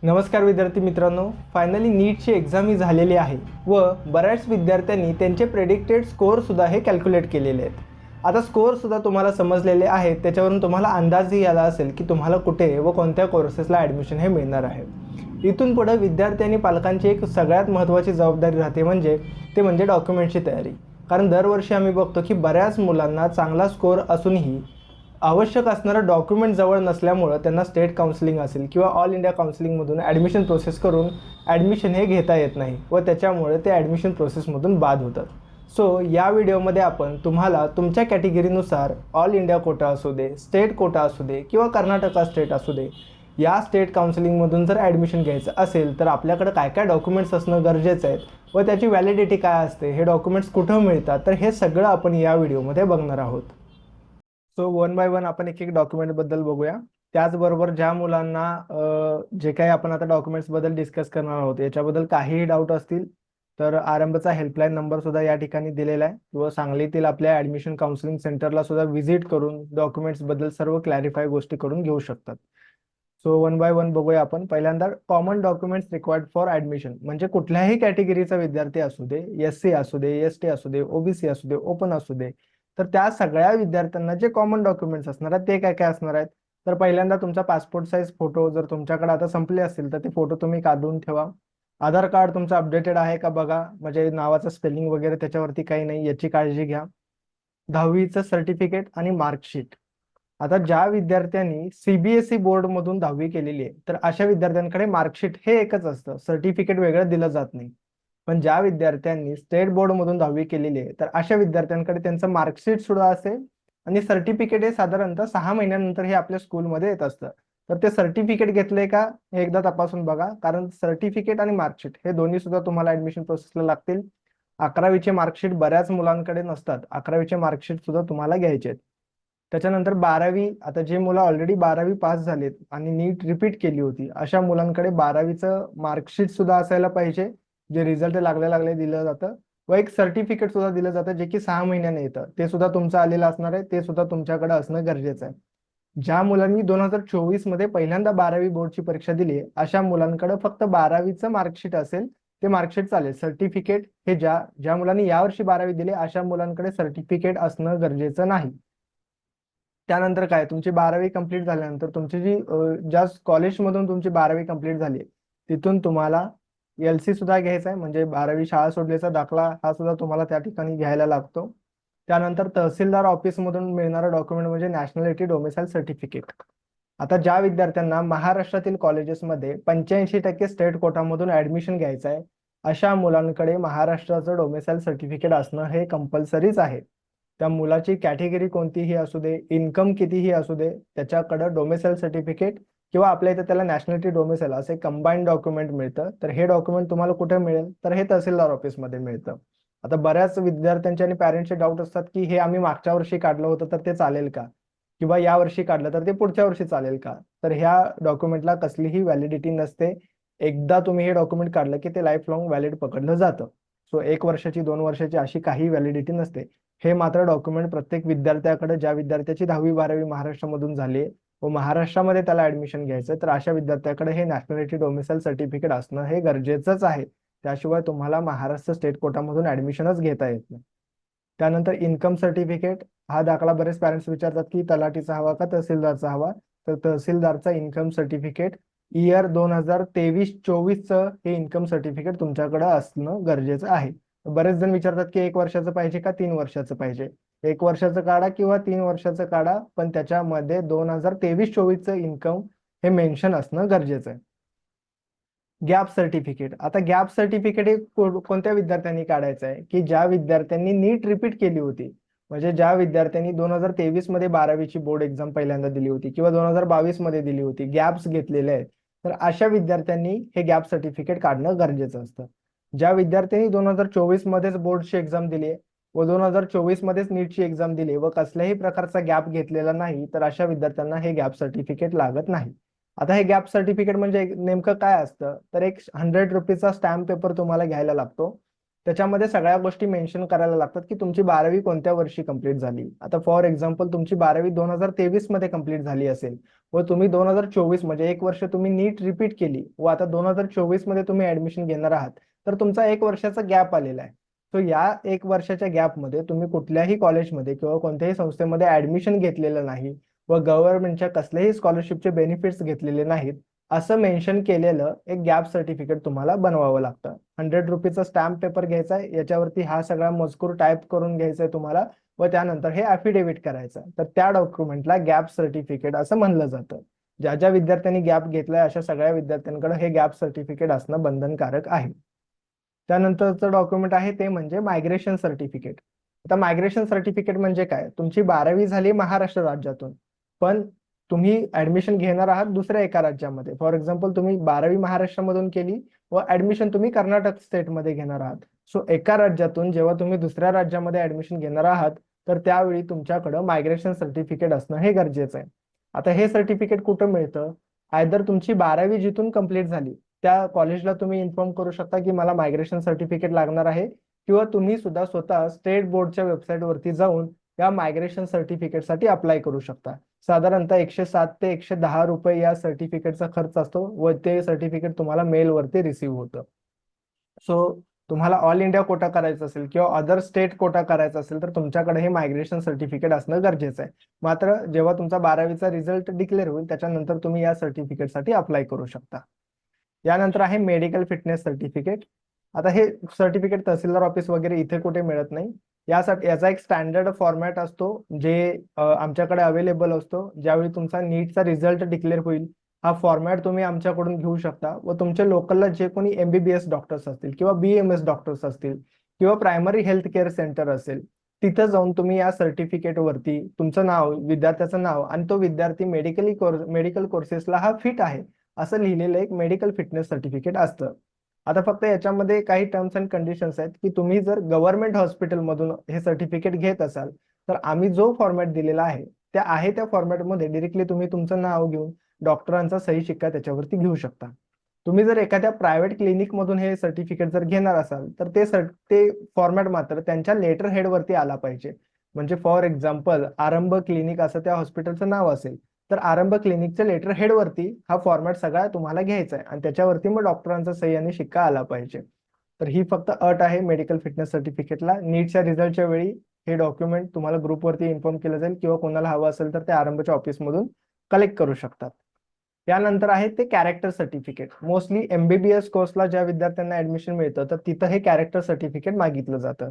नमस्कार विद्यार्थी मित्रांनो, फायनली नीटची एक्झाम ही झालेली आहे व बऱ्याच विद्यार्थ्यांनी त्यांचे प्रेडिक्टेड स्कोअरसुद्धा हे कॅल्क्युलेट केलेले आहेत। आता स्कोअरसुद्धा तुम्हाला समजलेले आहेत, त्याच्यावरून तुम्हाला अंदाजही आला असेल की तुम्हाला कुठे व कोणत्या कोर्सेसला ॲडमिशन हे मिळणार आहे। इथून पुढे विद्यार्थी आणि पालकांची एक सगळ्यात महत्त्वाची जबाबदारी राहते म्हणजे डॉक्युमेंटची तयारी। कारण दरवर्षी आम्ही बघतो की बऱ्याच मुलांना चांगला स्कोअर असूनही आवश्यक असणारं डॉक्युमेंट जवळ नसल्यामुळं त्यांना स्टेट काउन्सिलिंग असेल किंवा ऑल इंडिया काउन्सिलिंगमधून ॲडमिशन प्रोसेस करून ॲडमिशन हे घेता येत नाही व त्याच्यामुळे ते ॲडमिशन प्रोसेसमधून बाद होतात। सो या व्हिडिओमध्ये आपण तुम्हाला तुमच्या कॅटेगरीनुसार ऑल इंडिया कोटा असू दे, स्टेट कोटा असू दे किंवा कर्नाटका स्टेट असू दे, या स्टेट काउन्सिलिंगमधून जर ॲडमिशन घ्यायचं असेल तर आपल्याकडे काय काय डॉक्युमेंट्स असणं गरजेचं आहे व त्याची व्हॅलिडिटी काय असते, हे डॉक्युमेंट्स कुठं मिळतात, तर हे सगळं आपण या व्हिडिओमध्ये बघणार आहोत। सो वन बाय वन आपण एक एक डॉक्युमेंटबद्दल बघूया। त्याचबरोबर ज्या मुलांना जे काही आपण आता डॉक्युमेंट्सबद्दल डिस्कस करणार आहोत याच्याबद्दल काहीही डाऊट असतील तर आरंभचा हेल्पलाईन नंबर सुद्धा या ठिकाणी दिलेला आहे व सांगलीतील आपल्या ॲडमिशन काउन्सिलिंग सेंटरला सुद्धा व्हिजिट करून डॉक्युमेंट्सबद्दल सर्व क्लॅरिफाय गोष्टी करून घेऊ शकतात। सो वन बाय वन बघूया आपण। पहिल्यांदा common documents required for admission, म्हणजे कुठल्याही कॅटेगरीचा विद्यार्थी असू दे, SC असू दे, ST असू दे, OBC असू दे, ओपन असू दे, तर त्या सगळ्या विद्यार्थ्यांना जे कॉमन डॉक्युमेंट्स असणार आहेत ते काय काय असणार आहेत। तर पहिल्यांदा तुमचा पासपोर्ट साईज फोटो, जर तुमच्याकडे आता संपले असतील तर ते फोटो तुम्ही काढून ठेवा। आधार कार्ड तुमचं अपडेटेड आहे का बघा, म्हणजे नावाचं स्पेलिंग वगैरे त्याच्यावरती काही नाही याची काळजी घ्या। 10वीचं सर्टिफिकेट आणि मार्कशीट। आता ज्या विद्यार्थ्यांनी CBSE बोर्डमधून 10वी केलेली आहे तर अशा विद्यार्थ्यांकडे मार्कशीट हे एकच असतं, सर्टिफिकेट वेगळं दिलं जात नाही। पण ज्या विद्यार्थ्यांनी स्टेट बोर्डमधून 10वी केलेली आहे तर अशा विद्यार्थ्यांकडे त्यांचं मार्कशीट सुद्धा असेल आणि सर्टिफिकेट हे साधारणतः 6 महिन्यानंतर हे आपल्या स्कूलमध्ये येत असतं। तर ते सर्टिफिकेट घेतलंय का हे एकदा तपासून बघा, कारण सर्टिफिकेट आणि मार्कशीट हे दोन्ही सुद्धा तुम्हाला ऍडमिशन प्रोसेसला लागतील। 11वीचे मार्कशीट बऱ्याच मुलांकडे नसतात, 11वीचे मार्कशीट सुद्धा तुम्हाला घ्यायचे आहेत। त्याच्यानंतर 12वी, आता जे मुलं ऑलरेडी 12वी पास झालेत आणि नीट रिपीट केली होती अशा मुलांकडे 12वीचं मार्कशीट सुद्धा असायला पाहिजे, जे रिझल्ट लागल्या लागले दिलं जातं व एक सर्टिफिकेट सुद्धा दिलं जातं जे की 6 महिन्याने येतं, ते सुद्धा तुमचं आलेलं असणार आहे, ते सुद्धा तुमच्याकडे असणं गरजेचं आहे। ज्या मुलांनी 2024 मध्ये पहिल्यांदा 12वी बोर्डची परीक्षा दिली अशा मुलांकडे फक्त 12वीचं मार्कशीट असेल, ते मार्कशीट चालेल। सर्टिफिकेट हे ज्या ज्या मुलांनी यावर्षी 12वी दिली अशा मुलांकडे सर्टिफिकेट असणं गरजेचं नाही। त्यानंतर काय, तुमची 12वी कंप्लीट झाल्यानंतर तुमची ज्या कॉलेजमधून तुमची 12वी कंप्लीट झाली तिथून तुम्हाला LC सुद्धा घ्यायचा आहे, म्हणजे 12वी शाळा सोडल्याचा दाखला हा सुद्धा तुम्हाला त्या ठिकाणी घ्यायला लागतो। त्यानंतर तहसीलदार ऑफिसमधून मिळणारं डॉक्युमेंट म्हणजे नॅशनॅलिटी डोमिसाईल सर्टिफिकेट। आता ज्या विद्यार्थ्यांना महाराष्ट्रातील कॉलेजेसमध्ये 85% स्टेट कोटामधून ऍडमिशन घ्यायचं आहे अशा मुलांकडे महाराष्ट्राचं डोमिसाईल सर्टिफिकेट असणं हे कंपल्सरीच आहे। त्या मुलाची कॅटेगरी कोणतीही असू दे, इन्कम कितीही असू दे, त्याच्याकडे डोमिसाईल सर्टिफिकेट किंवा आपल्या इथे त्याला नॅशनॅलिटी डोमिसाईल असे कंबाईंड डॉक्युमेंट मिळतं। तर हे डॉक्युमेंट तुम्हाला कुठे मिळेल, तर हे तहसीलदार ऑफिसमध्ये मिळतं। आता बऱ्याच विद्यार्थ्यांचे आणि पॅरेंट्सचे डाऊट असतात की हे आम्ही मागच्या वर्षी काढलं होतं तर ते चालेल का, किंवा या वर्षी काढलं तर ते पुढच्या वर्षी चालेल का। तर ह्या डॉक्युमेंटला कसलीही व्हॅलिडिटी नसते, एकदा तुम्ही हे डॉक्युमेंट काढलं की ते लाईफ लॉंग व्हॅलिड पकडलं जातं। सो 1 वर्षाची 2 वर्षाची अशी काही व्हॅलिडिटी नसते। हे मात्र डॉक्युमेंट प्रत्येक विद्यार्थ्याकडे, ज्या विद्यार्थ्याची 10वी 12वी महाराष्ट्रामधून झाली व महाराष्ट्रामध्ये त्याला ऍडमिशन घ्यायचं तर अशा विद्यार्थ्याकडे हे नॅशनॅलिटी डोमिसाईल सर्टिफिकेट असणं हे गरजेचंच आहे। त्याशिवाय तुम्हाला महाराष्ट्र स्टेट कोटामधून ऍडमिशनच घेता येत नाही। त्यानंतर इन्कम सर्टिफिकेट हा दाखला बरेच पॅरेंट्स विचारतात की तलाठीचा हवा का तहसीलदारचा हवा, तर तहसीलदारचा इन्कम सर्टिफिकेट इयर 2023-24चं हे इन्कम सर्टिफिकेट तुमच्याकडे असणं गरजेचं आहे। बरेच जण विचारतात की 1 वर्षाचं पाहिजे का 3 वर्षाचं पाहिजे। 1 वर्षाचं काढा किंवा 3 वर्षाचं काढा, पण त्याच्यामध्ये 2023-24चं इन्कम हे मेन्शन असणं गरजेचं आहे। गॅप सर्टिफिकेट, आता गॅप सर्टिफिकेट हे कोणत्या विद्यार्थ्यांनी काढायचं आहे की ज्या विद्यार्थ्यांनी नीट रिपीट केली होती, म्हणजे ज्या विद्यार्थ्यांनी 2023 मध्ये 12वीची बोर्ड एक्झाम पहिल्यांदा दिली होती किंवा 2022 मध्ये दिली होती, गॅप्स घेतलेले आहेत, तर अशा विद्यार्थ्यांनी हे गॅप सर्टिफिकेट काढणं गरजेचं असतं। ज्या विद्यार्थ्यांनी 2024 मध्येच बोर्डची एक्झाम दिली व 2024 मध्येच नीटची एक्झाम दिली व कसल्याही प्रकारचा गॅप घेतलेला नाही तर अशा विद्यार्थ्यांना हे गॅप सर्टिफिकेट लागत नाही। आता हे गॅप सर्टिफिकेट म्हणजे नेमकं काय असतं, तर एक 100 रुपीजचा स्टॅम्प पेपर तुम्हाला घ्यायला लागतो। त्याच्यामध्ये सगळ्या गोष्टी मेन्शन करायला लागतात की तुमची 12वी कोणत्या वर्षी कंप्लीट झाली. आता फॉर एक्झाम्पल तुमची 12वी 2023 मध्ये कंप्लीट झाली असेल व तुम्ही 2024 म्हणजे एक वर्ष तुम्ही नीट रिपीट केली व आता 2024 मध्ये तुम्ही ऍडमिशन घेणार आहात, तर तुमचा एक वर्षाचा गॅप आलेला आहे. सो या एक वर्षाच्या गॅपमध्ये तुम्ही कुठल्याही कॉलेजमध्ये किंवा कोणत्याही संस्थेमध्ये ऍडमिशन घेतलेलं नाही व गव्हर्नमेंटच्या कसल्याही स्कॉलरशिपचे बेनिफिट्स घेतलेले नाहीत असं मेन्शन केलेलं एक गॅप सर्टिफिकेट तुम्हाला बनवावं लागतं. 100 रुपीजचा स्टॅम्प पेपर घ्यायचा आहे, याच्यावरती हा सगळा मजकूर टाईप करून घ्यायचा आहे तुम्हाला व त्यानंतर हे अफिडेव्हिट करायचं. तर त्या डॉक्युमेंटला गॅप सर्टिफिकेट असं म्हणलं जातं. ज्या ज्या विद्यार्थ्यांनी गॅप घेतलाय अशा सगळ्या विद्यार्थ्यांकडे हे गॅप सर्टिफिकेट असणं बंधनकारक आहे. त्यानंतरचं डॉक्युमेंट आहे ते म्हणजे मायग्रेशन सर्टिफिकेट. आता मायग्रेशन सर्टिफिकेट म्हणजे काय, तुमची 12वी झाली महाराष्ट्र राज्यातून पण तुम्ही ऍडमिशन घेणार आहात दुसऱ्या एका राज्यामध्ये. फॉर एक्झाम्पल तुम्ही 12वी महाराष्ट्रामधून केली व ऍडमिशन तुम्ही कर्नाटक स्टेटमध्ये घेणार आहात. सो एका राज्यातून जेव्हा तुम्ही दुसऱ्या राज्यामध्ये ऍडमिशन घेणार आहात तर त्यावेळी तुमच्याकडं मायग्रेशन सर्टिफिकेट असणं हे गरजेचं आहे. आता हे सर्टिफिकेट कुठं मिळतं, आयदर तुमची 12वी जिथून कंप्लीट झाली त्या कॉलेजला तुम्ही इन्फॉर्म करू शकता की मला मायग्रेशन सर्टिफिकेट लागणार आहे, किंवा तुम्ही सुद्धा स्वतः स्टेट बोर्डच्या वेबसाईट वरती जाऊन या मायग्रेशन सर्टिफिकेटसाठी अप्लाय करू शकता. साधारणतः 107 ते 110 रुपये या सर्टिफिकेटचा खर्च असतो व ते सर्टिफिकेट तुम्हाला मेलवरती रिसीव्ह होतं. सो तुम्हाला ऑल इंडिया कोटा करायचा असेल किंवा अदर स्टेट कोटा करायचा असेल तर तुमच्याकडे हे मायग्रेशन सर्टिफिकेट असणं गरजेचं आहे. मात्र जेव्हा तुमचा 12वीचा रिझल्ट डिक्लेअर होईल त्याच्यानंतर तुम्ही या सर्टिफिकेटसाठी अप्लाय करू शकता. यानंतर आहे मेडिकल फिटनेस सर्टिफिकेट. आता हे सर्टिफिकेट तहसीलदार ऑफिस वगैरे इथे कुठे मिळत नाही. यासाठी याचा एक स्टँडर्ड फॉर्मॅट असतो जे आमच्याकडे अवेलेबल असतो. ज्यावेळी तुमचा नीटचा रिझल्ट डिक्लेअर होईल हा फॉर्मॅट तुम्ही आमच्याकडून घेऊ शकता व तुमच्या लोकलला जे कोणी MBBS डॉक्टर्स असतील किंवा BMS डॉक्टर्स असतील किंवा प्रायमरी हेल्थ केअर सेंटर असेल तिथं जाऊन तुम्ही या सर्टिफिकेट वरती तुमचं नाव, विद्यार्थ्याचं नाव आणि तो विद्यार्थी मेडिकल कोर्सेसला हा फिट आहे असं लिहिलेलं एक मेडिकल फिटनेस सर्टिफिकेट असतं. आता फक्त याच्यामध्ये काही टर्म्स अँड कंडिशन्स आहेत की तुम्ही जर गव्हर्नमेंट हॉस्पिटलमधून हे सर्टिफिकेट घेत असाल तर आम्ही जो फॉर्मॅट दिलेला आहे त्या फॉर्मॅटमध्ये डिरेक्टली तुम्ही तुमचं नाव घेऊन डॉक्टरांचा सही शिक्का त्याच्यावरती घेऊ शकता. तुम्ही जर एखाद्या प्रायव्हेट क्लिनिक मधून हे सर्टिफिकेट जर घेणार असाल तर ते फॉर्मॅट मात्र त्यांच्या लेटर हेडवरती आला पाहिजे. म्हणजे फॉर एक्झाम्पल आरंभ क्लिनिक असं त्या हॉस्पिटलचं नाव असेल तर आरंभ क्लिनिकच्या लेटर हेडवरती हा फॉर्मॅट सगळा तुम्हाला घ्यायचा आहे आणि त्याच्यावरती मग डॉक्टरांचा सही आणि शिक्का आला पाहिजे. तर ही फक्त अट आहे मेडिकल फिटनेस सर्टिफिकेटला. नीटच्या रिझल्टच्या वेळी हे डॉक्युमेंट तुम्हाला ग्रुपवरती इन्फॉर्म केलं जाईल किंवा कोणाला हवं असेल तर ते आरंभच्या ऑफिसमधून कलेक्ट करू शकतात. त्यानंतर आहे ते कॅरेक्टर सर्टिफिकेट. मोस्टली MBBS कोर्सला ज्या विद्यार्थ्यांना ऍडमिशन मिळतं तर तिथं हे कॅरेक्टर सर्टिफिकेट मागितलं जातं.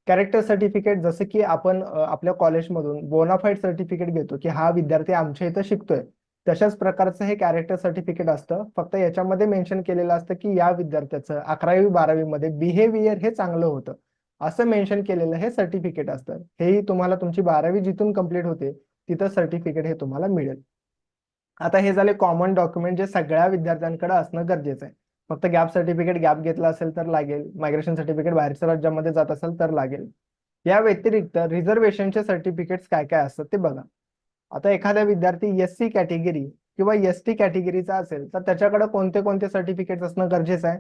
कॅरेक्टर सर्टिफिकेट जसं की आपण आपल्या कॉलेजमधून बोनाफाईड सर्टिफिकेट घेतो की हा विद्यार्थी आमच्या इथं शिकतोय, तशाच प्रकारचं हे कॅरेक्टर सर्टिफिकेट असतं. फक्त याच्यामध्ये मेन्शन केलेलं असतं की या विद्यार्थ्याचं 11वी 12वी मध्ये बिहेवियर हे चांगलं होतं असं मेन्शन केलेलं हे सर्टिफिकेट असतं. हेही तुम्हाला तुमची 12वी जिथून कंप्लीट होते तिथं सर्टिफिकेट हे तुम्हाला मिळेल. आता हे झाले कॉमन डॉक्युमेंट जे सगळ्या विद्यार्थ्यांकडे असणं गरजेचं आहे. फक्त गॅप घेतला असेल तर लागेल, मायग्रेशन सर्टिफिकेट बाहेरच्या राज्यामध्ये जात असेल तर लागेल. या व्यतिरिक्त रिझर्वेशनचे सर्टिफिकेट्स काय काय असतात ते बघा. आता एखादा विद्यार्थी SC कॅटेगरी किंवा ST कॅटेगरीचा असेल तर त्याच्याकडे कोणते कोणते सर्टिफिकेट असणं गरजेचं आहे.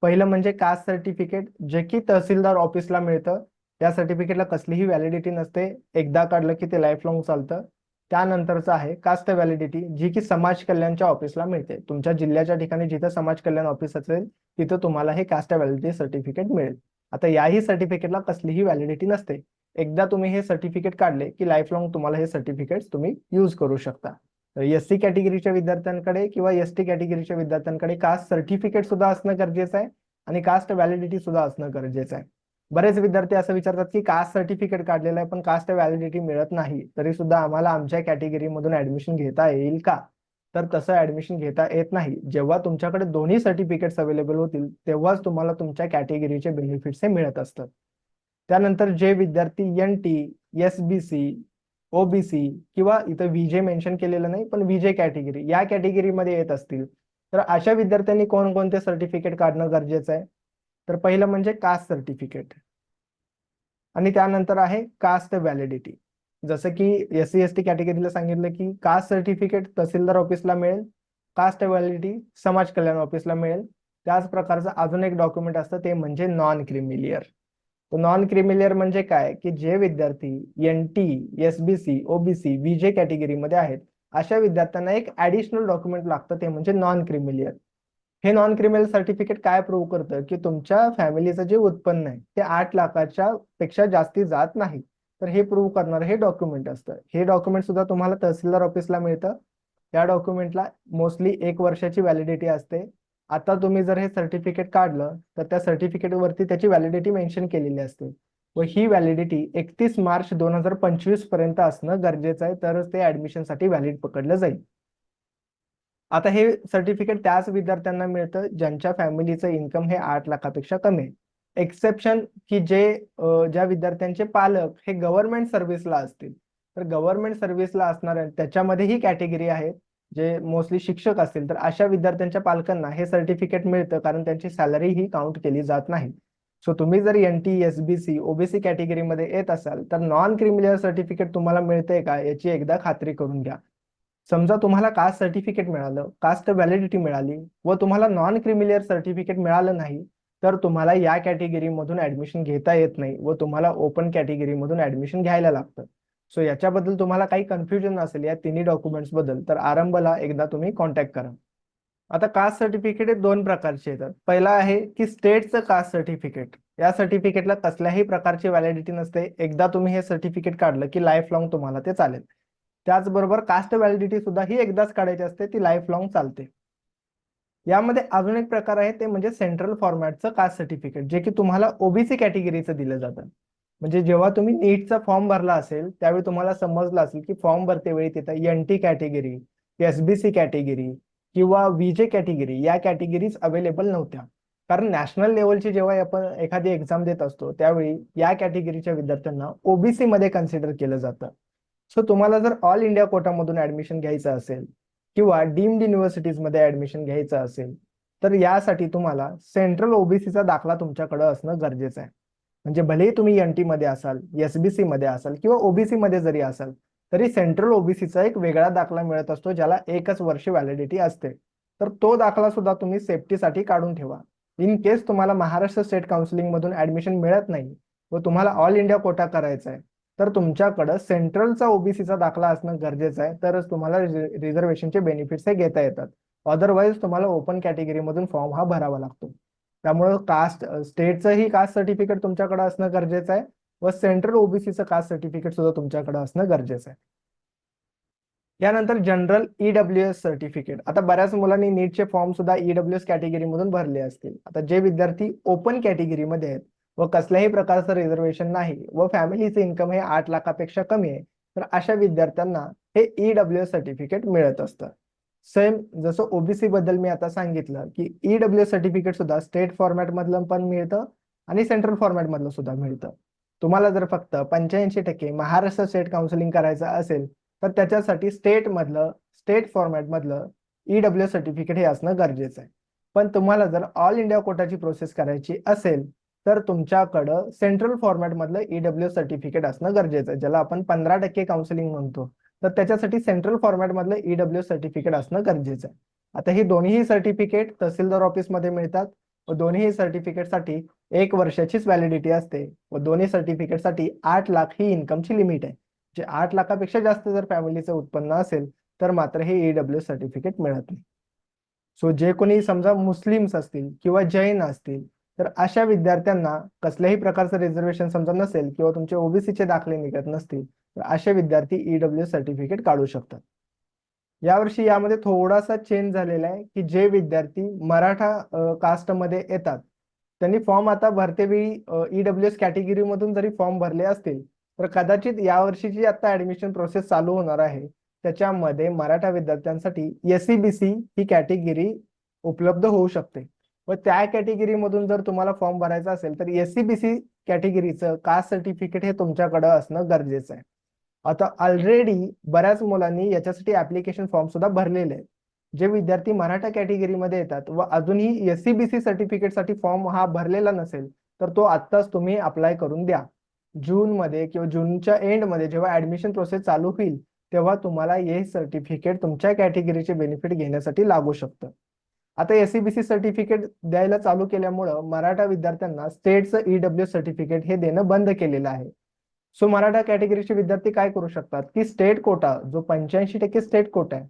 पहिलं म्हणजे कास्ट सर्टिफिकेट जे की तहसीलदार ऑफिसला मिळतं. या सर्टिफिकेटला कसलीही व्हॅलिडिटी नसते, एकदा काढलं की ते लाईफ लॉंग चालतं. त्यानंतरचं आहे कास्ट व्हॅलिडिटी जी की समाज कल्याणच्या ऑफिसला मिळते. तुमच्या जिल्ह्याच्या ठिकाणी जिथं समाज कल्याण ऑफिस असेल तिथं तुम्हाला हे कास्ट व्हॅलिडिटी सर्टिफिकेट मिळेल. आता याही सर्टिफिकेटला कसलीही व्हॅलिडिटी नसते. एकदा तुम्ही हे सर्टिफिकेट काढले की लाईफ लॉंग तुम्हाला हे सर्टिफिकेट तुम्ही यूज करू शकता. SC कॅटेगरीच्या विद्यार्थ्यांकडे किंवा ST कॅटेगरीच्या विद्यार्थ्यांकडे कास्ट सर्टिफिकेट सुद्धा असणं गरजेचं आहे आणि कास्ट व्हॅलिडिटी सुद्धा असणं गरजेचं आहे. बरेच विद्यार्थी असं विचारतात की कास्ट सर्टिफिकेट काढलेलं आहे पण कास्ट व्हॅलिडिटी मिळत नाही, तरी सुद्धा आम्हाला आमच्या कॅटेगरीमधून ऍडमिशन घेता येईल का? तर तसं ऍडमिशन घेता येत नाही. जेव्हा तुमच्याकडे दोन्ही सर्टिफिकेट्स अवेलेबल होतील तेव्हाच तुम्हाला तुमच्या कॅटेगरीचे बेनिफिट्स हे मिळत असतात. त्यानंतर जे विद्यार्थी NT, SBC, OBC किंवा इथं VJ मेन्शन केलेलं नाही पण VJ कॅटेगरी या कॅटेगरीमध्ये येत असतील तर अशा विद्यार्थ्यांनी कोणकोणते सर्टिफिकेट काढणं गरजेचं आहे. तर पहिलं म्हणजे कास्ट सर्टिफिकेट आणि त्यानंतर आहे कास्ट व्हॅलिडिटी. जसं की SC ST कॅटेगरीला सांगितलं की कास्ट सर्टिफिकेट तहसीलदार ऑफिसला मिळेल, कास्ट व्हॅलिडिटी समाज कल्याण ऑफिसला मिळेल. त्याच प्रकारचं अजून एक डॉक्युमेंट असतं ते म्हणजे नॉन क्रिमिलियर. तर नॉन क्रिमिलियर म्हणजे काय, की जे विद्यार्थी NT, SBC, OBC, VJ कॅटेगरीमध्ये आहेत अशा विद्यार्थ्यांना एक ऍडिशनल डॉक्युमेंट लागतं ते म्हणजे नॉन क्रिमिलियर. हे नॉन क्रिमिनल सर्टिफिकेट काय प्रूव्ह करतं, की तुमच्या फॅमिलीचं जे उत्पन्न आहे ते 8 लाखाच्या पेक्षा जास्ती जात नाही. तर हे प्रूव्ह करणारं हे डॉक्युमेंट असतं. हे डॉक्युमेंट सुद्धा तुम्हाला तहसीलदार ऑफिसला मिळतं. या डॉक्युमेंटला मोस्टली 1 वर्षाची व्हॅलिडिटी असते. आता तुम्ही जर हे सर्टिफिकेट काढलं तर त्या सर्टिफिकेट वरती त्याची व्हॅलिडिटी मेन्शन केलेली असते व ही व्हॅलिडिटी 31 मार्च 2025 पर्यंत असणं गरजेचं आहे, तरच ते ऍडमिशनसाठी व्हॅलिड पकडलं जाईल. आता हे सर्टिफिकेट त्याच विद्यार्थ्यांना मिळतं ज्यांच्या फॅमिलीचं इन्कम हे 8 लाखापेक्षा कमी आहे. एक्सेप्शन की ज्या विद्यार्थ्यांचे पालक हे गव्हर्नमेंट सर्व्हिसला असतील, तर गव्हर्नमेंट सर्व्हिसला असणाऱ्या त्याच्यामध्ये ही कॅटेगरी आहे जे मोस्टली शिक्षक असतील, तर अशा विद्यार्थ्यांच्या पालकांना हे सर्टिफिकेट मिळतं कारण त्यांची सॅलरी ही काउंट केली जात नाही. सो तुम्ही जर NT, SBC, OBC कॅटेगरीमध्ये येत असाल तर नॉन क्रिमिलियर सर्टिफिकेट तुम्हाला मिळतंय का याची एकदा खात्री करून घ्या. समजा तुम्हाला कास्ट सर्टिफिकेट मिळालं, कास्ट व्हॅलिडिटी मिळाली व तुम्हाला नॉन क्रिमिलियर सर्टिफिकेट मिळालं नाही, तर तुम्हाला या कॅटेगरीमधून ऍडमिशन घेता येत नाही व तुम्हाला ओपन कॅटेगरीमधून ऍडमिशन घ्यायला लागतं. सो याच्याबद्दल तुम्हाला काही कन्फ्युजन असेल या तिन्ही डॉक्युमेंट्स बद्दल तर आरंभला एकदा तुम्ही कॉन्टॅक्ट करा. आता कास्ट सर्टिफिकेट हे 2 प्रकारचे येतात. पहिला आहे की स्टेटचं कास्ट सर्टिफिकेट. या सर्टिफिकेटला कसल्याही प्रकारची व्हॅलिडिटी नसते. एकदा तुम्ही हे सर्टिफिकेट काढलं की लाईफ लॉंग तुम्हाला ते चालेल. त्याचबरोबर कास्ट व्हॅलिडिटी सुद्धा ही एकदाच काढायची असते, ती लाईफ लॉंग चालते. यामध्ये अजून एक प्रकार आहे ते म्हणजे सेंट्रल फॉर्मॅटचं कास्ट सर्टिफिकेट, जे की तुम्हाला OBC कॅटेगरीचं दिलं जातं. म्हणजे जेव्हा तुम्ही नीटचा फॉर्म भरला असेल त्यावेळी तुम्हाला समजलं असेल की फॉर्म भरतेवेळी तिथं NT कॅटेगरी, SBC कॅटेगरी किंवा VJ कॅटेगरी या कॅटेगरीज अवेलेबल नव्हत्या. कारण नॅशनल लेवलची जेव्हा आपण एखादी एक्झाम देत असतो त्यावेळी या कॅटेगरीच्या विद्यार्थ्यांना OBC मध्ये कन्सिडर केलं जातं. सो तुम्हाला जर ऑल इंडिया कोटामधून ऍडमिशन घ्यायचं असेल किंवा डीम्ड युनिव्हर्सिटीजमध्ये ऍडमिशन घ्यायचं असेल तर यासाठी तुम्हाला सेंट्रल OBCचा दाखला तुमच्याकडे असणं गरजेचं आहे. म्हणजे भलेही तुम्ही NT मध्ये असाल, SBC मध्ये असाल किंवा OBC मध्ये जरी असाल तरी सेंट्रल OBCचा एक वेगळा दाखला मिळत असतो ज्याला 1 वर्ष व्हॅलिडिटी असते. तर तो दाखला सुद्धा तुम्ही सेफ्टीसाठी काढून ठेवा. इन केस तुम्हाला महाराष्ट्र स्टेट काउन्सिलिंग मधून ऍडमिशन मिळत नाही व तुम्हाला ऑल इंडिया कोटा करायचा आहे तर तुमच्याकडे सेंट्रलचा OBCचा दाखला असणं गरजेचं आहे, तरच तुम्हाला रिझर्वेशनचे बेनिफिट्स हे घेता येतात. अदरवाईज तुम्हाला ओपन कॅटेगरीमधून फॉर्म हा भरावा लागतो. त्यामुळे कास्ट स्टेटचंही कास्ट सर्टिफिकेट तुमच्याकडे असणं गरजेचं आहे व सेंट्रल OBCचं कास्ट सर्टिफिकेट सुद्धा तुमच्याकडे असणं गरजेचं आहे. यानंतर जनरल EWS सर्टिफिकेट. आता बऱ्याच मुलांनी नीटचे फॉर्म सुद्धा EWS कॅटेगरीमधून भरले असतील. आता जे विद्यार्थी ओपन कॅटेगरीमध्ये आहेत व कसल्याही प्रकारचं रिझर्वेशन नाही व फॅमिलीचं इन्कम हे 8 लाखापेक्षा कमी आहे, तर अशा विद्यार्थ्यांना हे EWS सर्टिफिकेट मिळत असतं. सेम जसं OBC बद्दल मी आता सांगितलं की EWS सर्टिफिकेट सुद्धा स्टेट फॉर्मॅट मधलं पण मिळतं आणि सेंट्रल फॉर्मॅट मधलं सुद्धा मिळतं. तुम्हाला जर फक्त 85% महाराष्ट्र स्टेट काउन्सिलिंग करायचं असेल तर त्याच्यासाठी स्टेट फॉर्मॅट मधलं EWS सर्टिफिकेट हे असणं गरजेचं आहे. पण तुम्हाला जर ऑल इंडिया कोटाची प्रोसेस करायची असेल तर तुमच्याकडं सेंट्रल फॉर्मॅट मधलं EWS सर्टिफिकेट असणं गरजेचं आहे, ज्याला आपण 15% काउन्सिलिंग म्हणतो. तर त्याच्यासाठी सेंट्रल फॉर्मॅट मधलं EWS सर्टिफिकेट असणं गरजेचं आहे. आता ही दोन्ही सर्टिफिकेट तहसीलदार ऑफिसमध्ये मिळतात व दोन्ही सर्टिफिकेटसाठी 1 वर्षाचीच व्हॅलिडिटी असते व दोन्ही सर्टिफिकेटसाठी 8 लाख ही इन्कमची लिमिट आहे. जे 8 लाखापेक्षा जास्त जर फॅमिलीचं उत्पन्न असेल तर मात्र हे EWS सर्टिफिकेट मिळत नाही. सो जे कोणी समजा मुस्लिम्स असतील किंवा जैन असतील तर अशा विद्यार्थ्यांना कसल्याही प्रकारचं रिझर्वेशन समजा नसेल किंवा तुमचे OBCचे दाखले निघत नसतील तर असे विद्यार्थी EWS सर्टिफिकेट काढू शकतात. यावर्षी यामध्ये थोडासा चेंज झालेला आहे की जे विद्यार्थी मराठा कास्टमध्ये येतात त्यांनी फॉर्म आता भरतेवेळी EWS कॅटेगरीमधून जरी फॉर्म भरले असतील तर कदाचित यावर्षीची आता ऍडमिशन प्रोसेस चालू होणार आहे त्याच्यामध्ये मराठा विद्यार्थ्यांसाठी SEBC ही कॅटेगरी उपलब्ध होऊ शकते व त्या कॅटेगरीमधून जर तुम्हाला फॉर्म भरायचा असेल तर SEBC कॅटेगरीचं कास्ट सर्टिफिकेट हे तुमच्याकडे असणं गरजेचं आहे. आता ऑलरेडी बऱ्याच मुलांनी याच्यासाठी ऍप्लिकेशन फॉर्म सुद्धा भरलेले आहेत. जे विद्यार्थी मराठा कॅटेगरीमध्ये येतात व अजूनही SEBC सर्टिफिकेटसाठी फॉर्म हा भरलेला नसेल तर तो आत्ताच तुम्ही अप्लाय करून द्या. जूनमध्ये किंवा जूनच्या एंडमध्ये जेव्हा ऍडमिशन प्रोसेस चालू होईल तेव्हा तुम्हाला हे सर्टिफिकेट तुमच्या कॅटेगरीचे बेनिफिट घेण्यासाठी लागू शकतं. आता SEBC सर्टिफिकेट द्यायला चालू केल्यामुळं मराठा विद्यार्थ्यांना स्टेटचं EW सर्टिफिकेट हे देणं बंद केलेलं आहे. सो मराठा कॅटेगरीचे विद्यार्थी काय करू शकतात की स्टेट कोटा जो 85% स्टेट कोटा आहे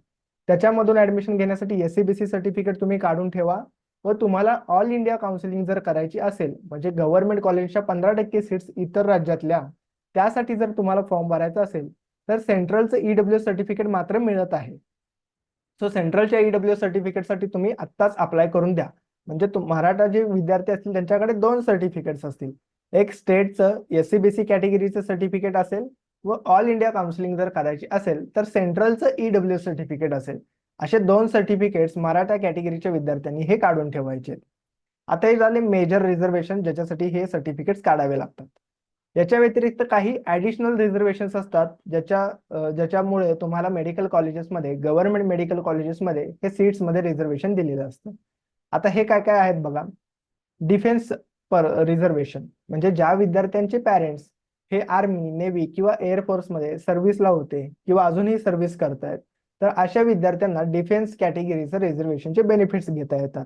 त्याच्यामधून ऍडमिशन घेण्यासाठी SEBC सर्टिफिकेट तुम्ही काढून ठेवा व तुम्हाला ऑल इंडिया काउन्सिलिंग जर करायची असेल म्हणजे गव्हर्नमेंट कॉलेजच्या 15% सीट्स इतर राज्यातल्या त्यासाठी जर तुम्हाला फॉर्म भरायचा असेल तर सेंट्रलचं EW सर्टिफिकेट मात्र मिळत आहे. सो सेंट्रलच्या EW सर्टिफिकेटसाठी तुम्ही आत्ताच अप्लाय करून द्या. म्हणजे मराठा जे विद्यार्थी असतील त्यांच्याकडे 2 सर्टिफिकेट्स असतील. एक स्टेटचं SEBC कॅटेगरीचं सर्टिफिकेट असेल व ऑल इंडिया काउन्सिलिंग जर करायची असेल तर सेंट्रलचं EW सर्टिफिकेट असेल. असे 2 सर्टिफिकेट्स मराठा कॅटेगरीच्या विद्यार्थ्यांनी हे काढून ठेवायचे. आता हे झाले मेजर रिझर्वेशन ज्याच्यासाठी हे सर्टिफिकेट्स काढावे लागतात. याच्या व्यतिरिक्त काही ऍडिशनल रिझर्वेशन्स असतात ज्याच्यामुळे तुम्हाला मेडिकल कॉलेजेसमध्ये गव्हर्नमेंट मेडिकल कॉलेजेसमध्ये हे सीट्समध्ये रिझर्वेशन दिलेलं असतं. आता हे काय काय आहेत बघा. डिफेन्स रिझर्वेशन म्हणजे ज्या विद्यार्थ्यांचे पॅरेंट्स हे आर्मी नेव्ही किंवा एअरफोर्समध्ये सर्व्हिसला होते किंवा अजूनही सर्व्हिस करतायत तर अशा विद्यार्थ्यांना डिफेन्स कॅटेगरीचं रिझर्वेशनचे बेनिफिट्स घेता येतात.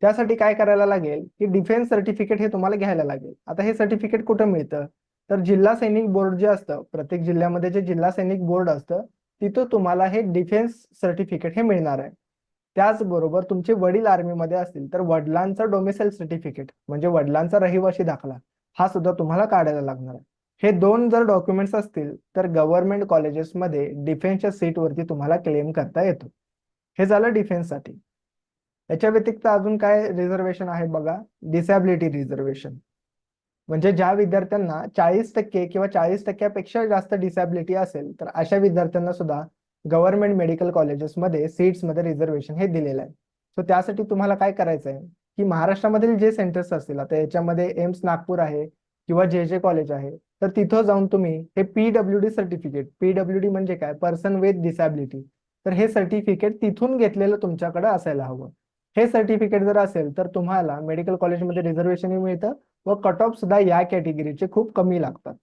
त्यासाठी काय करायला लागेल की डिफेन्स सर्टिफिकेट हे तुम्हाला घ्यायला लागेल. आता हे सर्टिफिकेट कुठं मिळतं तर जिल्हा सैनिक बोर्ड जे असतं प्रत्येक जिल्ह्यामध्ये जे जिल्हा सैनिक बोर्ड असतं तिथं तुम्हाला हे डिफेन्स सर्टिफिकेट हे मिळणार आहे. त्याचबरोबर तुमचे वडील आर्मीमध्ये असतील तर वडिलांचा डोमिसाईल सर्टिफिकेट म्हणजे वडिलांचा रहिवासी दाखला हा सुद्धा तुम्हाला काढायला लागणार आहे. हे 2 जर डॉक्युमेंट्स असतील तर गव्हर्नमेंट कॉलेजेसमध्ये डिफेन्सच्या सीटवरती तुम्हाला क्लेम करता येतो. हे झालं डिफेन्ससाठी. याच्या व्यतिरिक्त अजून काय रिझर्वेशन आहे बघा. डिसॅबिलिटी रिझर्वेशन म्हणजे ज्या विद्यार्थ्यांना 40% किंवा 40%पेक्षा जास्त डिसॅबिलिटी असेल तर अशा विद्यार्थ्यांना सुद्धा गव्हर्नमेंट मेडिकल कॉलेजेसमध्ये सीट्समध्ये रिझर्वेशन हे दिलेलं आहे. सो त्यासाठी तुम्हाला काय करायचं आहे की महाराष्ट्रामधील जे सेंटर्स असतील आता याच्यामध्ये एम्स नागपूर आहे किंवा जे कॉलेज आहे तर तिथं जाऊन तुम्ही हे PWD सर्टिफिकेट PWD म्हणजे काय पर्सन विथ डिसॅबिलिटी तर हे सर्टिफिकेट तिथून घेतलेलं तुमच्याकडे असायला हवं. हे सर्टिफिकेट जर असेल तर तुम्हाला मेडिकल कॉलेजमध्ये रिझर्वेशनही मिळतं व कट ऑफ सुद्धा या कॅटेगरीचे खूप कमी लागतात.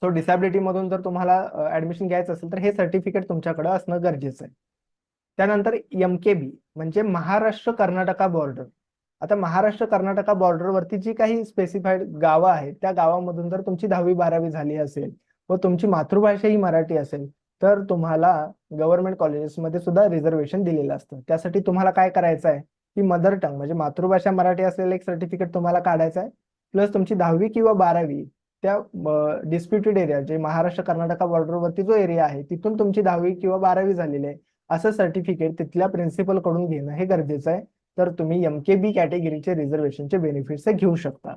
सो डिसॅबिलिटी मधून जर तुम्हाला ऍडमिशन घ्यायचं असेल तर हे सर्टिफिकेट तुमच्याकडे असणं गरजेचं आहे. त्यानंतर MKB म्हणजे महाराष्ट्र कर्नाटका बॉर्डर. आता महाराष्ट्र कर्नाटका बॉर्डरवरती जी काही स्पेसिफाईड गावं आहेत त्या गावामधून जर तुमची 10वी-12वी झाली असेल व तुमची मातृभाषा ही मराठी असेल तर तुम्हाला गव्हर्नमेंट कॉलेजेसमध्ये सुद्धा रिझर्वेशन दिलेलं असतं. त्यासाठी तुम्हाला काय करायचं आहे की मदर टंग म्हणजे मातृभाषा मराठी असलेलं एक सर्टिफिकेट तुम्हाला काढायचं आहे प्लस तुमची 10वी किंवा 12वी त्या डिस्प्युटेड एरिया जे महाराष्ट्र कर्नाटका बॉर्डरवरती जो एरिया आहे तिथून तुमची 10वी किंवा 12वी झालेली आहे असं सर्टिफिकेट तिथल्या प्रिन्सिपल कडून घेणं हे गरजेचं आहे. तर तुम्ही MKB कॅटेगरीचे रिझर्वेशनचे बेनिफिट्स हे घेऊ शकता.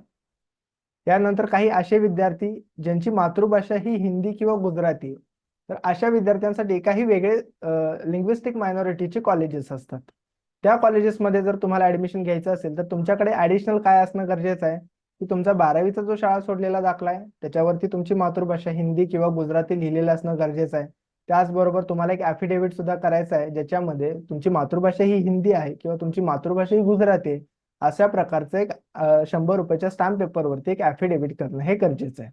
त्यानंतर काही असे विद्यार्थी ज्यांची मातृभाषा ही हिंदी किंवा गुजराती तर अशा विद्यार्थ्यांसाठी काही वेगळे लिंग्विस्टिक मायनॉरिटीचे कॉलेजेस असतात. त्या कॉलेजेसमध्ये जर तुम्हाला ऍडमिशन घ्यायचं असेल तर तुमच्याकडे ऍडिशनल काय असणं गरजेचं आहे की तुमचा 12वीचा जो शाळा सोडलेला दाखला आहे त्याच्यावरती तुमची मातृभाषा हिंदी किंवा गुजराती लिहिलेलं असणं गरजेचं आहे. त्याचबरोबर तुम्हाला एक ऍफिडेव्हिट सुद्धा करायचं आहे ज्याच्यामध्ये तुमची मातृभाषा ही हिंदी आहे किंवा तुमची मातृभाषा ही गुजराती आहे अशा प्रकारचं एक 100 रुपयाच्या स्टॅम्प पेपरवरती एक ऍफिडेव्हिट करणं हे गरजेचं आहे.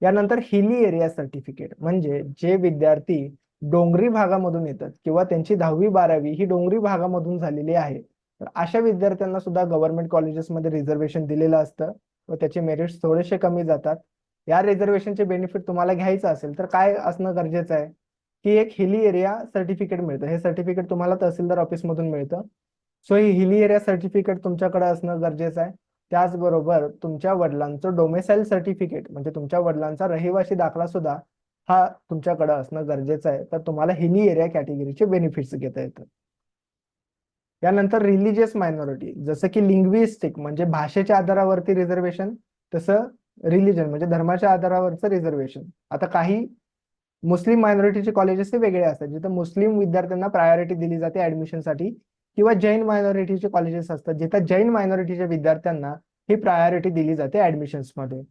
यानंतर हिली एरिया सर्टिफिकेट म्हणजे जे विद्यार्थी डोंगरी भागामधून येतात किंवा त्यांची 10वी-12वी ही डोंगरी भागामधून झालेली आहे तर अशा विद्यार्थ्यांना सुद्धा गव्हर्नमेंट कॉलेजेसमध्ये रिझर्वेशन दिलेलं असतं व त्याचे मेरिट्स थोडेसे कमी जातात. या रिझर्वेशनचे बेनिफिट तुम्हाला घ्यायचं असेल तर काय असणं गरजेचं आहे की एक हिली एरिया सर्टिफिकेट मिळतं. हे सर्टिफिकेट तुम्हाला तहसीलदार ऑफिसमधून मिळतं. सो ही हिली एरिया सर्टिफिकेट तुमच्याकडे असणं गरजेचं आहे. त्याचबरोबर तुमच्या वडिलांचं डोमेसाईल सर्टिफिकेट म्हणजे तुमच्या वडिलांचा रहिवासी दाखला सुद्धा हा तुमच्याकडे असणं गरजेचं आहे. तर तुम्हाला हिली एरिया कॅटेगरीचे बेनिफिट्स घेता येतात. त्यानंतर रिलिजियस मायनॉरिटी जसं की लिंग्विस्टिक म्हणजे भाषेच्या आधारावरती रिझर्वेशन तसं रिलिजन म्हणजे धर्माच्या आधारावरचं रिझर्वेशन. आता काही मुस्लिम मायनॉरिटीचे कॉलेजेस हे वेगळे असतात जिथे मुस्लिम विद्यार्थ्यांना प्रायोरिटी दिली जाते ऍडमिशनसाठी किंवा जैन मायनॉरिटीचे कॉलेजेस असतात जिथे जैन मायनॉरिटीच्या विद्यार्थ्यांना ही प्रायोरिटी दिली जाते ऍडमिशन्समध्ये.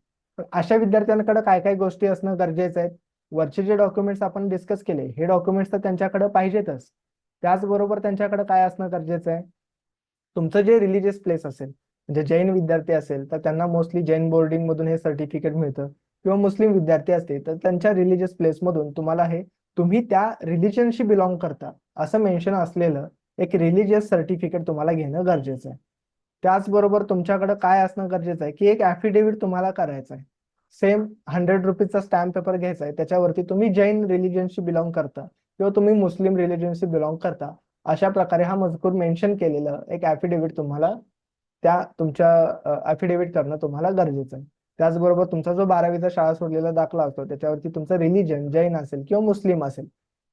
अशा विद्यार्थ्यांकडे काय काय गोष्टी असणं गरजेचं आहे. वरचे जे डॉक्युमेंट्स आपण डिस्कस केले हे डॉक्युमेंट्स तर त्यांच्याकडे पाहिजेतच. त्याचबरोबर त्यांच्याकडे काय असणं गरजेचं आहे तुमचं जे रिलिजियस प्लेस असेल म्हणजे जैन विद्यार्थी असेल तर त्यांना मोस्टली जैन बोर्डिंग मधून हे सर्टिफिकेट मिळतं किंवा मुस्लिम विद्यार्थी असतील तर त्यांच्या रिलिजियस प्लेस मधून तुम्हाला हे तुम्ही त्या रिलिजनशी बिलॉंग करता असं मेन्शन असलेलं एक रिलिजियस सर्टिफिकेट तुम्हाला घेणं गरजेचं आहे. त्याचबरोबर तुमच्याकडे काय असणं गरजेचं आहे की एक ॲफिडेव्हिट तुम्हाला करायचं आहे. सेम 100 रुपीजचा स्टॅम्प पेपर घ्यायचा आहे, त्याच्यावरती तुम्ही जैन रिलिजनशी बिलॉंग करता किंवा तुम्ही मुस्लिम रिलिजनशी बिलॉंग करता, अशा प्रकारे हा मजकूर मेन्शन केलेलं एक ॲफिडेव्हिट तुम्हाला त्या तुमच्या ॲफिडेव्हिट करणं तुम्हाला गरजेचं आहे. त्याचबरोबर तुमचा जो 12वीचा शाळा सोडलेला दाखला असतो त्याच्यावरती तुमचं रिलिजन जैन असेल किंवा मुस्लिम असेल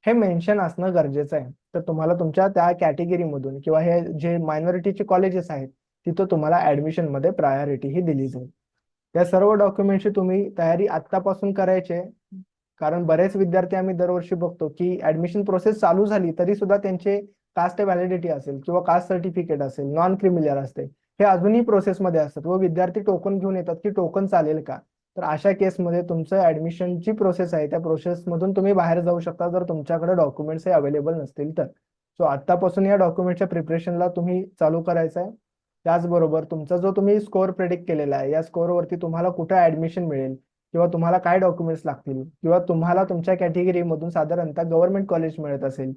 हे मेन्शन असणं गरजेचं आहे. तर तुम्हाला तुमच्या त्या कॅटेगरीमधून किंवा हे जे मायनॉरिटीचे कॉलेजेस आहेत तिथं तुम्हाला ऍडमिशन मध्ये प्रायोरिटी ही दिली जाईल. या सर्व डॉक्युमेंटची तुम्ही तयारी आत्तापासून करायची, कारण बरेच विद्यार्थी आम्ही दरवर्षी बघतो की ऍडमिशन प्रोसेस चालू झाली तरी सुद्धा त्यांचे कास्ट व्हॅलिडिटी असेल किंवा कास्ट सर्टिफिकेट असेल नॉन क्रिमिलियर असते हे अजूनही प्रोसेसमध्ये असतात व विद्यार्थी टोकन घेऊन येतात की टोकन चालेल का. तर अशा केसमध्ये तुमचं ऍडमिशनची प्रोसेस आहे त्या प्रोसेसमधून तुम्ही बाहेर जाऊ शकता जर तुमच्याकडे डॉक्युमेंट्स हे अवेलेबल नसतील तर. सो आत्तापासून या डॉक्युमेंटच्या प्रिपरेशनला तुम्ही चालू करायचं आहे. त्याचबरोबर तुमचा जो तुम्ही स्कोअर प्रेडिक्ट केलेला आहे या स्कोअरवरती तुम्हाला कुठे ऍडमिशन मिळेल किंवा तुम्हाला काय डॉक्युमेंट्स लागतील किंवा तुम्हाला तुमच्या कॅटेगरीमधून साधारणतः गव्हर्नमेंट कॉलेज मिळत असेल,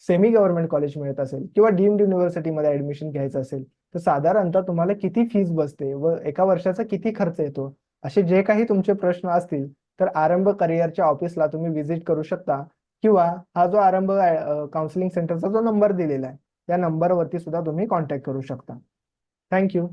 सेमी गव्हर्नमेंट कॉलेज मिळत असेल किंवा डीम्ड युनिव्हर्सिटीमध्ये ऍडमिशन घ्यायचं असेल तर साधारणतः तुम्हाला किती फीस बसते व एका वर्षाचा किती खर्च येतो, असे जे काही तुमचे प्रश्न असतील तर आरंभ करिअरच्या ऑफिसला तुम्ही व्हिजिट करू शकता किंवा हा जो आरंभ काउन्सिलिंग सेंटरचा जो नंबर दिलेला आहे या नंबरवरती सुद्धा तुम्ही कॉन्टॅक्ट करू शकता. थँक्यू.